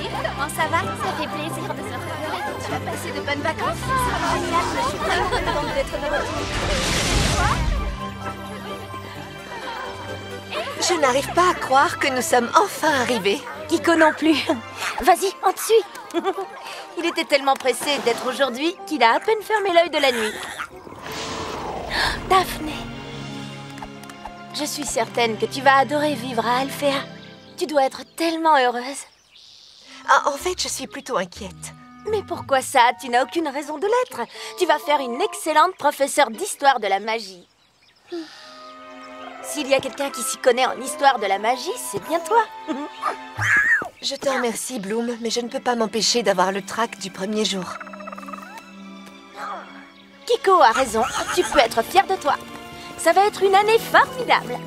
Comment ça va? Ça fait plaisir de se retrouver. Tu as passé de bonnes vacances? C'est génial, je suis tellement contente d'être de retour. Je n'arrive pas à croire que nous sommes enfin arrivés. Kiko non plus. Vas-y, on te suit. Il était tellement pressé d'être aujourd'hui qu'il a à peine fermé l'œil de la nuit. Daphné, je suis certaine que tu vas adorer vivre à Alphéa. Tu dois être tellement heureuse. Ah, en fait, je suis plutôt inquiète. Mais pourquoi ça? Tu n'as aucune raison de l'être. Tu vas faire une excellente professeure d'histoire de la magie. S'il y a quelqu'un qui s'y connaît en histoire de la magie, c'est bien toi. Je te remercie, Bloom, mais je ne peux pas m'empêcher d'avoir le trac du premier jour. Kiko a raison, tu peux être fière de toi. Ça va être une année formidable.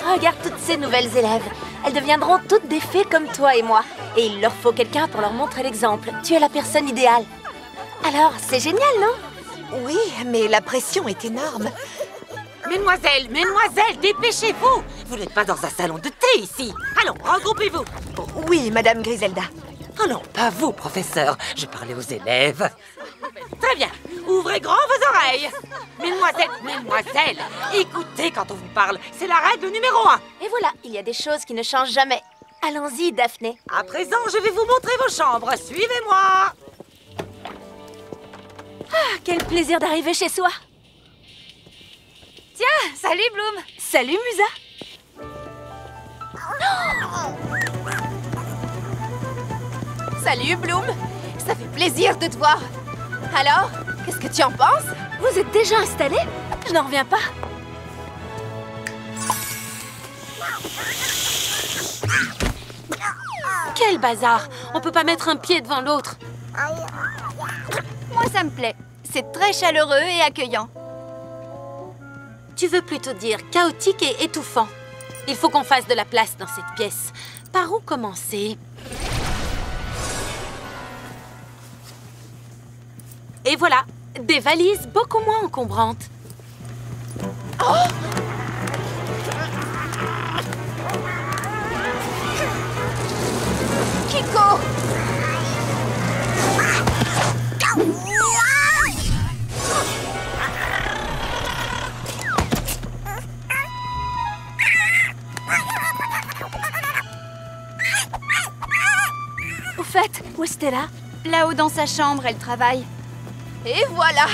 Regarde toutes ces nouvelles élèves. Elles deviendront toutes des fées comme toi et moi. Et il leur faut quelqu'un pour leur montrer l'exemple. Tu es la personne idéale. Alors, c'est génial, non? Oui, mais la pression est énorme. Mesdemoiselles, mesdemoiselles, dépêchez-vous! Vous n'êtes pas dans un salon de thé ici. Allons, regroupez-vous. Oui, Madame Griselda. Oh non, pas vous, professeur. Je parlais aux élèves. Très bien. Ouvrez grand vos oreilles. Mesdemoiselles, mesdemoiselles, écoutez quand on vous parle. C'est la règle numéro 1. Et voilà, il y a des choses qui ne changent jamais. Allons-y, Daphné. À présent, je vais vous montrer vos chambres. Suivez-moi. Ah, quel plaisir d'arriver chez soi. Tiens, salut Bloom. Salut Musa. Salut Bloom. Ça fait plaisir de te voir. Alors, qu'est-ce que tu en penses? Vous êtes déjà installés? Je n'en reviens pas. Quel bazar! On peut pas mettre un pied devant l'autre. Moi, ça me plaît. C'est très chaleureux et accueillant. Tu veux plutôt dire chaotique et étouffant. Il faut qu'on fasse de la place dans cette pièce. Par où commencer? Et voilà, des valises beaucoup moins encombrantes. Oh! Kiko! Au fait, où est Stella? Là-haut dans sa chambre, elle travaille. Et voilà!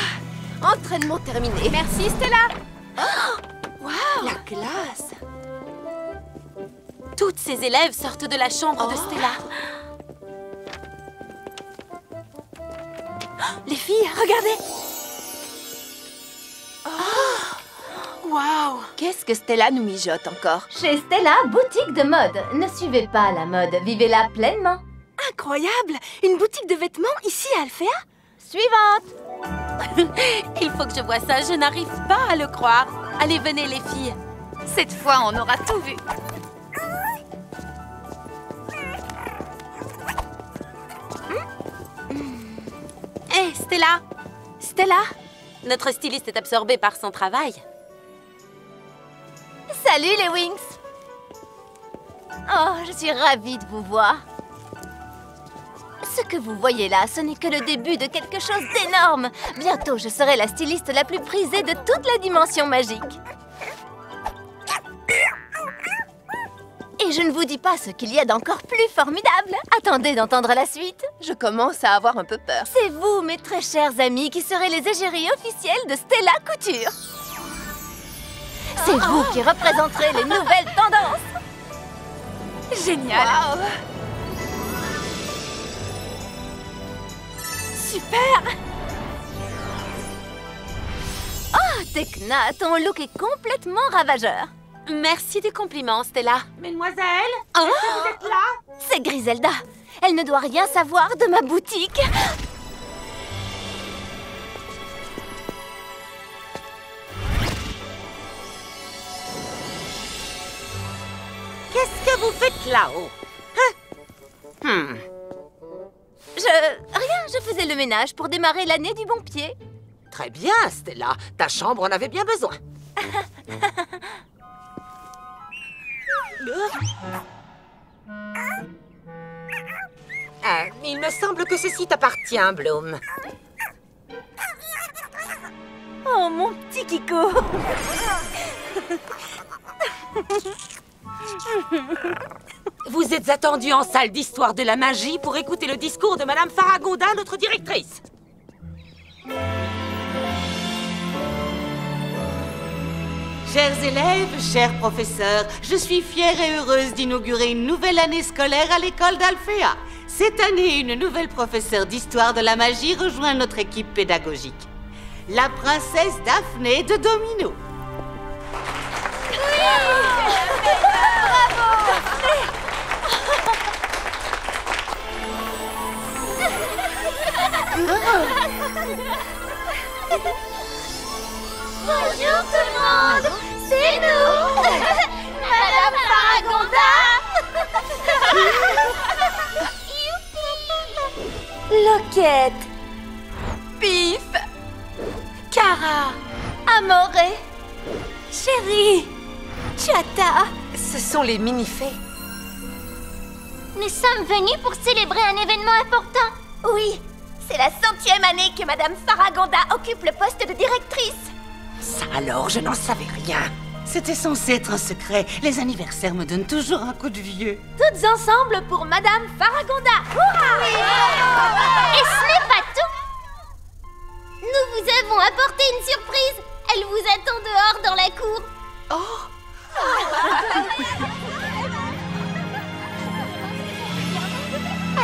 Entraînement terminé. Merci, Stella! Waouh! La classe! Toutes ces élèves sortent de la chambre de Stella. Les filles, regardez! Waouh! Qu'est-ce que Stella nous mijote encore? Chez Stella, boutique de mode. Ne suivez pas la mode, vivez-la pleinement. Incroyable! Une boutique de vêtements ici à Alphéa? Suivante! Il faut que je voie ça, je n'arrive pas à le croire. Allez, venez les filles. Cette fois, on aura tout vu. Hé, Stella! Stella? Notre styliste est absorbée par son travail. Salut les Wings! Oh, je suis ravie de vous voir. Ce que vous voyez là, ce n'est que le début de quelque chose d'énorme. Bientôt, je serai la styliste la plus prisée de toute la dimension magique. Et je ne vous dis pas ce qu'il y a d'encore plus formidable. Attendez d'entendre la suite. Je commence à avoir un peu peur. C'est vous, mes très chers amis, qui serez les égéries officielles de Stella Couture. C'est vous qui représenterez les nouvelles tendances. Génial. Wow. Super. Oh, Tekna, ton look est complètement ravageur. Merci du compliment, Stella. Mesdemoiselles, est-ce que vous êtes là? C'est Griselda. Elle ne doit rien savoir de ma boutique. Qu'est-ce que vous faites là-haut? Hein? Rien, je faisais le ménage pour démarrer l'année du bon pied. Très bien, Stella. Ta chambre en avait bien besoin. Il me semble que ceci t'appartient, Bloom. Oh, mon petit Kiko. Vous êtes attendu en salle d'histoire de la magie pour écouter le discours de Madame Faragonda, notre directrice. Chers élèves, chers professeurs, je suis fière et heureuse d'inaugurer une nouvelle année scolaire à l'école d'Alphéa. Cette année, une nouvelle professeure d'histoire de la magie rejoint notre équipe pédagogique. La princesse Daphné de Domino. Bonjour tout le monde. C'est nous. Madame Faragonda. Loquette. Pif. Cara. Amoré. Chérie. Chata. Ce sont les mini-fées. Nous sommes venus pour célébrer un événement important. Oui, c'est la 100e année que Madame Faragonda occupe le poste de directrice. Ça alors, je n'en savais rien. C'était censé être un secret. Les anniversaires me donnent toujours un coup de vieux. Toutes ensemble pour Madame Faragonda. Hurrah! Et ce n'est pas tout. Nous vous avons apporté une surprise. Elle vous attend dehors dans la cour.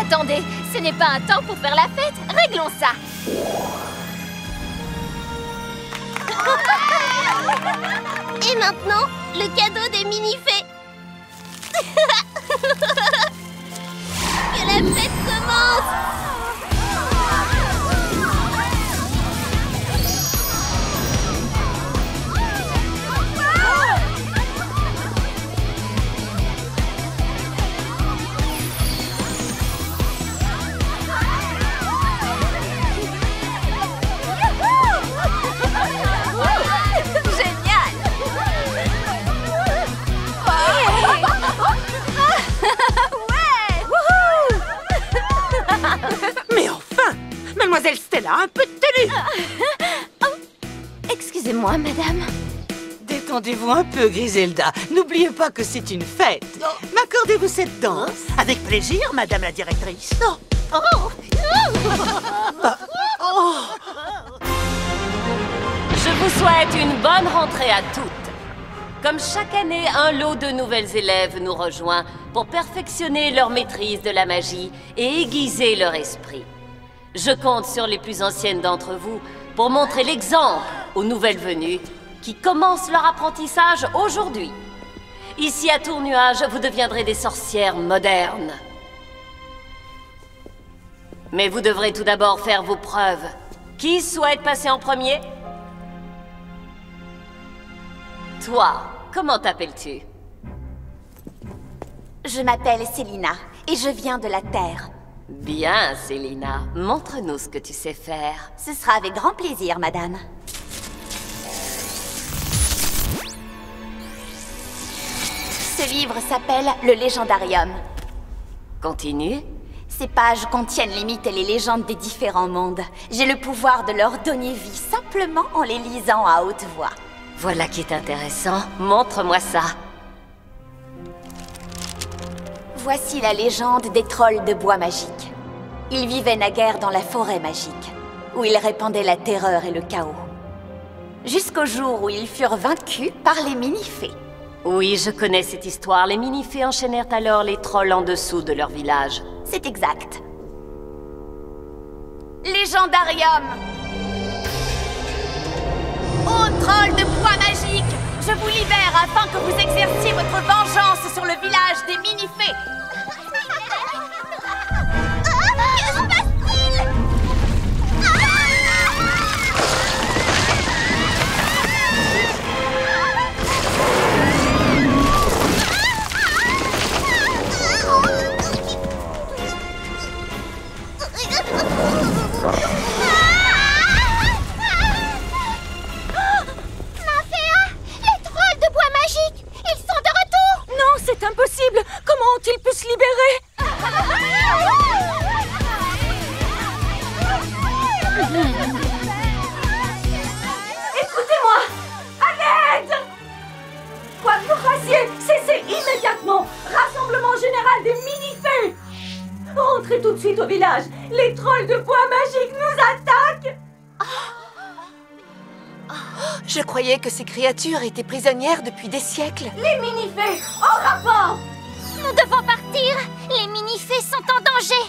Attendez, ce n'est pas un temps pour faire la fête. Réglons ça. Et maintenant, le cadeau des mini-fées. Que la fête commence. Mais enfin, Mademoiselle Stella, un peu de tenue. Excusez-moi, madame. Détendez-vous un peu, Griselda. N'oubliez pas que c'est une fête. M'accordez-vous cette danse? Avec plaisir, Madame la directrice. Je vous souhaite une bonne rentrée à toutes. Comme chaque année, un lot de nouvelles élèves nous rejoint pour perfectionner leur maîtrise de la magie et aiguiser leur esprit. Je compte sur les plus anciennes d'entre vous pour montrer l'exemple aux nouvelles venues qui commencent leur apprentissage aujourd'hui. Ici à Tournuage, vous deviendrez des sorcières modernes. Mais vous devrez tout d'abord faire vos preuves. Qui souhaite passer en premier? Toi, comment t'appelles-tu? Je m'appelle Célina et je viens de la Terre. Bien, Célina. Montre-nous ce que tu sais faire. Ce sera avec grand plaisir, madame. Ce livre s'appelle Le Légendarium. Continue. Ces pages contiennent les mythes et les légendes des différents mondes. J'ai le pouvoir de leur donner vie simplement en les lisant à haute voix. Voilà qui est intéressant. Montre-moi ça. Voici la légende des trolls de bois magique. Ils vivaient naguère dans la forêt magique, où ils répandaient la terreur et le chaos. Jusqu'au jour où ils furent vaincus par les mini-fées. Oui, je connais cette histoire. Les mini-fées enchaînèrent alors les trolls en dessous de leur village. C'est exact. Légendarium! Ô trolls de bois magique, je vous libère afin que vous exerciez votre vengeance sur le village des mini-fées. Que se passe-t-il? Les trolls de bois magique! Ils sont de retour! possible? Comment ont-ils pu se libérer? Écoutez-moi! À l'aide! Quoi que vous fassiez, cessez immédiatement! Rassemblement général des mini-fées! Rentrez tout de suite au village! Les trolls de bois magique nous attaquent! Je croyais que ces créatures étaient prisonnières depuis des siècles. Les mini-fées, en rapport! Nous devons partir. Les mini-fées sont en danger.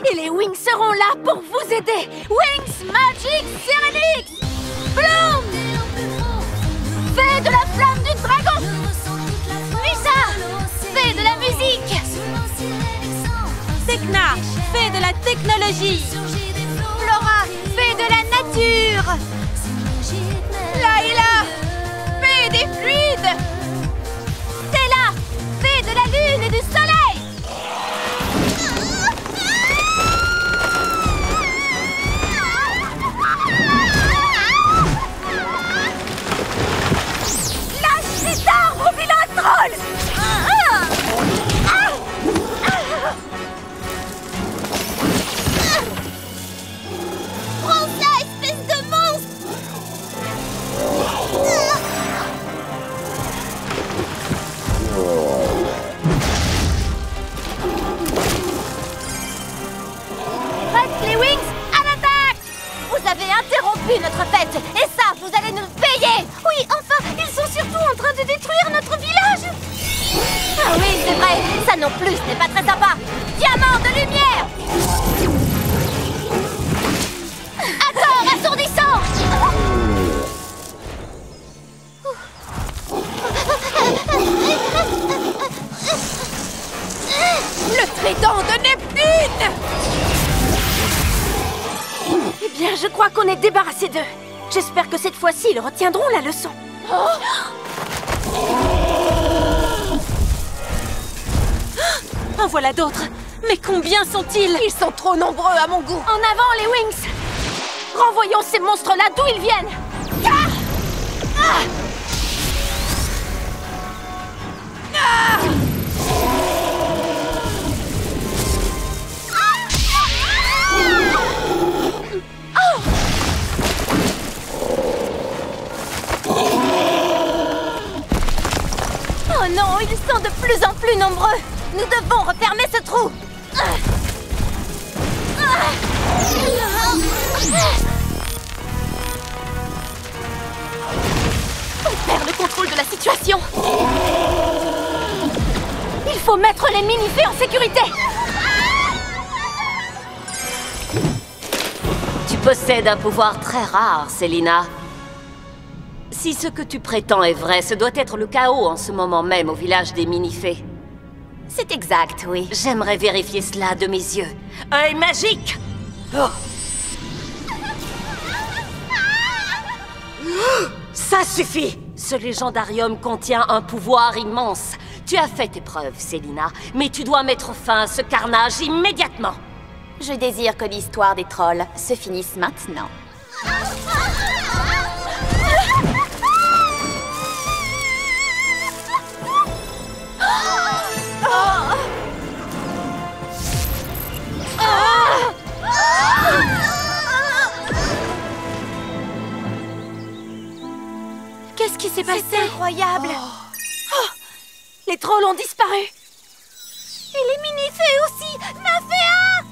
Et les Wings seront là pour vous aider! Wings Magic Syrinix! Bloom! Fée de la flamme du dragon! Musa, fée de la musique. Tekna, fée de la technologie! Flora, fée de la nature. Layla, fée des fluides! Stella, fée de la lune et du soleil. Lâche cet arbre, vilain troll! Prends ça, espèce de monstre. Prête les Wings, à l'attaque! Vous avez interrompu notre fête, et ça, vous allez nous le payer! Oui, enfin, ils sont surtout en train de détruire notre village. Ah oui, c'est vrai, ça non plus, ce n'est pas très sympa! Diamant de lumière! Accord assourdissant. Le trident de Neptune! Eh bien, je crois qu'on est débarrassé d'eux. J'espère que cette fois-ci, ils retiendront la leçon. En voilà d'autres. Mais combien sont-ils? Ils sont trop nombreux à mon goût. En avant, les Wings! Renvoyons ces monstres-là d'où ils viennent! Oh non, ils sont de plus en plus nombreux! Nous devons refermer ce trou! On perd le contrôle de la situation! Il faut mettre les mini-fées en sécurité! Tu possèdes un pouvoir très rare, Selina. Si ce que tu prétends est vrai, ce doit être le chaos en ce moment même au village des mini-fées. C'est exact, oui. J'aimerais vérifier cela de mes yeux. Œil magique! Oh. Ça suffit! Ce légendarium contient un pouvoir immense. Tu as fait tes preuves, Selina, mais tu dois mettre fin à ce carnage immédiatement. Je désire que l'histoire des trolls se finisse maintenant. Qu'est-ce qui s'est passé? C'est incroyable! Les trolls ont disparu! Et les mini-fées aussi. Naféa.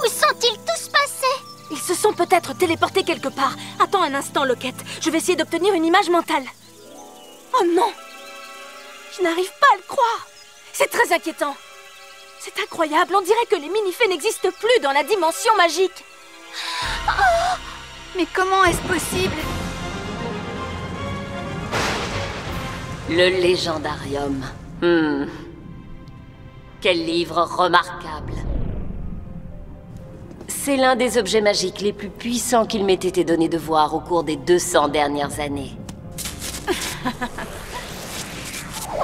Où sont-ils tous passés? Ils se sont peut-être téléportés quelque part. Attends un instant, Loquette. Je vais essayer d'obtenir une image mentale. Oh non! Je n'arrive pas à le croire. C'est très inquiétant. C'est incroyable. On dirait que les mini-fées n'existent plus dans la dimension magique. Mais comment est-ce possible? Le légendarium. Quel livre remarquable. C'est l'un des objets magiques les plus puissants qu'il m'ait été donné de voir au cours des 200 dernières années.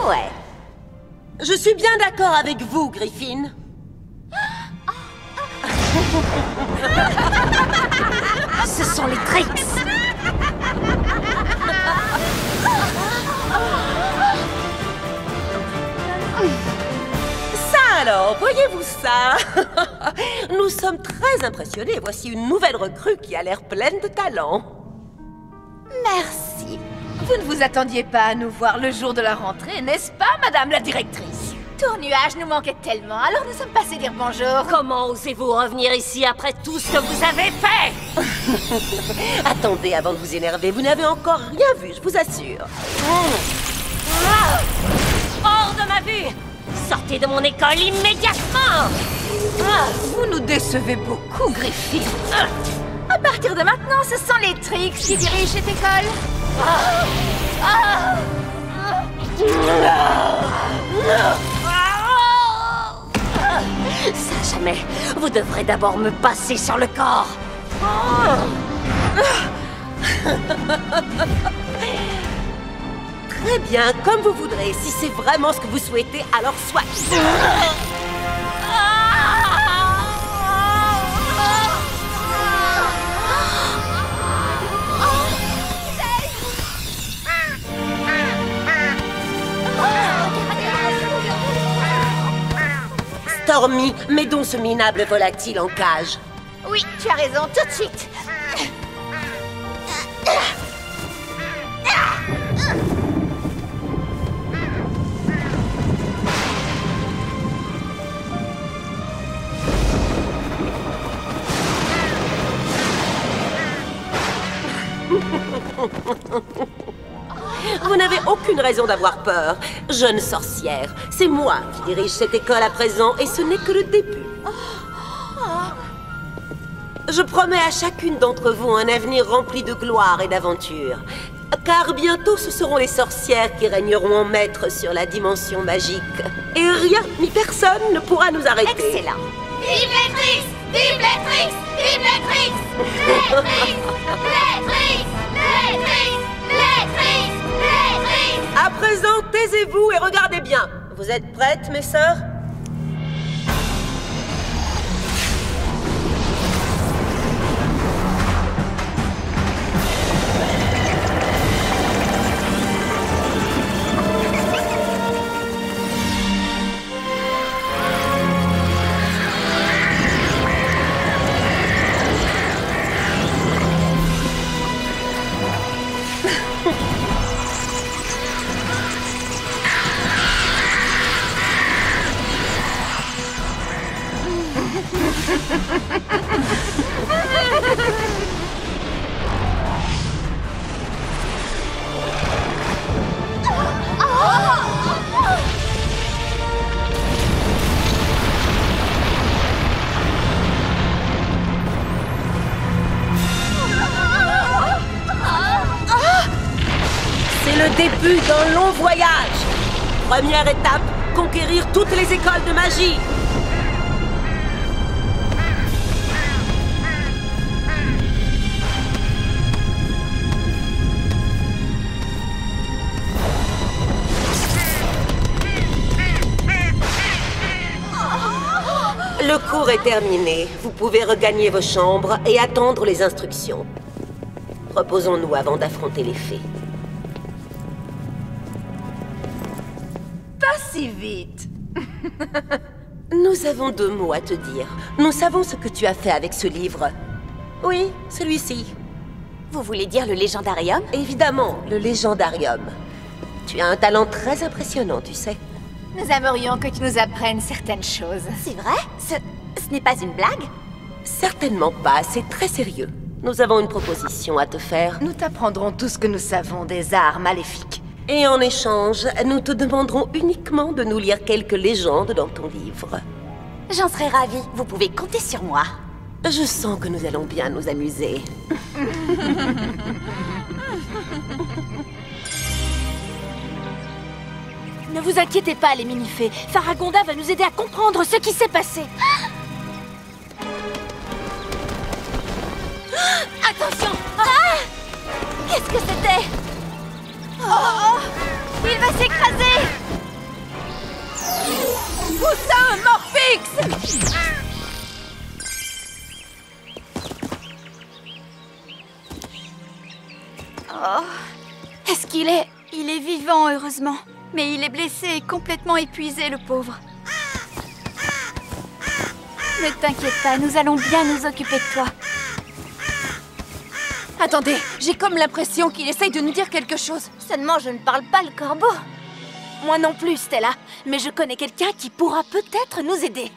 Ouais. Je suis bien d'accord avec vous, Griffin. Ce sont les tricks! Alors, voyez-vous ça? Nous sommes très impressionnés. Voici une nouvelle recrue qui a l'air pleine de talent. Merci. Vous ne vous attendiez pas à nous voir le jour de la rentrée, n'est-ce pas, madame la directrice? Tournuage nous manquait tellement, alors nous sommes passés dire bonjour. Comment osez-vous revenir ici après tout ce que vous avez fait? Attendez avant de vous énerver. Vous n'avez encore rien vu, je vous assure. Hors de ma vue! Sortez de mon école immédiatement! Vous nous décevez beaucoup, Griffith. À partir de maintenant, ce sont les Trix qui dirigent cette école. Ça jamais. Vous devrez d'abord me passer sur le corps. Très bien, comme vous voudrez. Si c'est vraiment ce que vous souhaitez, alors soit. Stormy, mets donc ce minable volatile en cage. Oui, tu as raison, tout de suite. Vous n'avez aucune raison d'avoir peur. Jeune sorcière, c'est moi qui dirige cette école à présent et ce n'est que le début. Je promets à chacune d'entre vous un avenir rempli de gloire et d'aventure. Car bientôt ce seront les sorcières qui régneront en maître sur la dimension magique. Et rien ni personne ne pourra nous arrêter. Excellent. Vive les Trix! Vive les Trix! Vive les Trix! Les Trix! Les Trix! Les Trix! Les Trix! Les Trix! À présent, taisez-vous et regardez bien. Vous êtes prêtes, mes sœurs? C'est le début d'un long voyage. Première étape, conquérir toutes les écoles de magie. Le cours est terminé. Vous pouvez regagner vos chambres et attendre les instructions. Reposons-nous avant d'affronter les fées. Pas si vite. Nous avons 2 mots à te dire. Nous savons ce que tu as fait avec ce livre. Oui, celui-ci. Vous voulez dire le légendarium? Évidemment, le légendarium. Tu as un talent très impressionnant, tu sais. Nous aimerions que tu nous apprennes certaines choses. C'est vrai? Ce n'est pas une blague? Certainement pas, c'est très sérieux. Nous avons une proposition à te faire. Nous t'apprendrons tout ce que nous savons des arts maléfiques. Et en échange, nous te demanderons uniquement de nous lire quelques légendes dans ton livre. J'en serais ravie. Vous pouvez compter sur moi. Je sens que nous allons bien nous amuser. Ne vous inquiétez pas, les mini-fées. Faragonda va nous aider à comprendre ce qui s'est passé. Attention! Qu'est-ce que c'était? Oh! Il va s'écraser! Poussin Morphix! Oh! Est-ce qu'il est... Il est vivant, heureusement. Mais il est blessé et complètement épuisé, le pauvre. Ne t'inquiète pas, nous allons bien nous occuper de toi. Attendez, j'ai comme l'impression qu'il essaye de nous dire quelque chose. Seulement, je ne parle pas le corbeau. Moi non plus, Stella. Mais je connais quelqu'un qui pourra peut-être nous aider.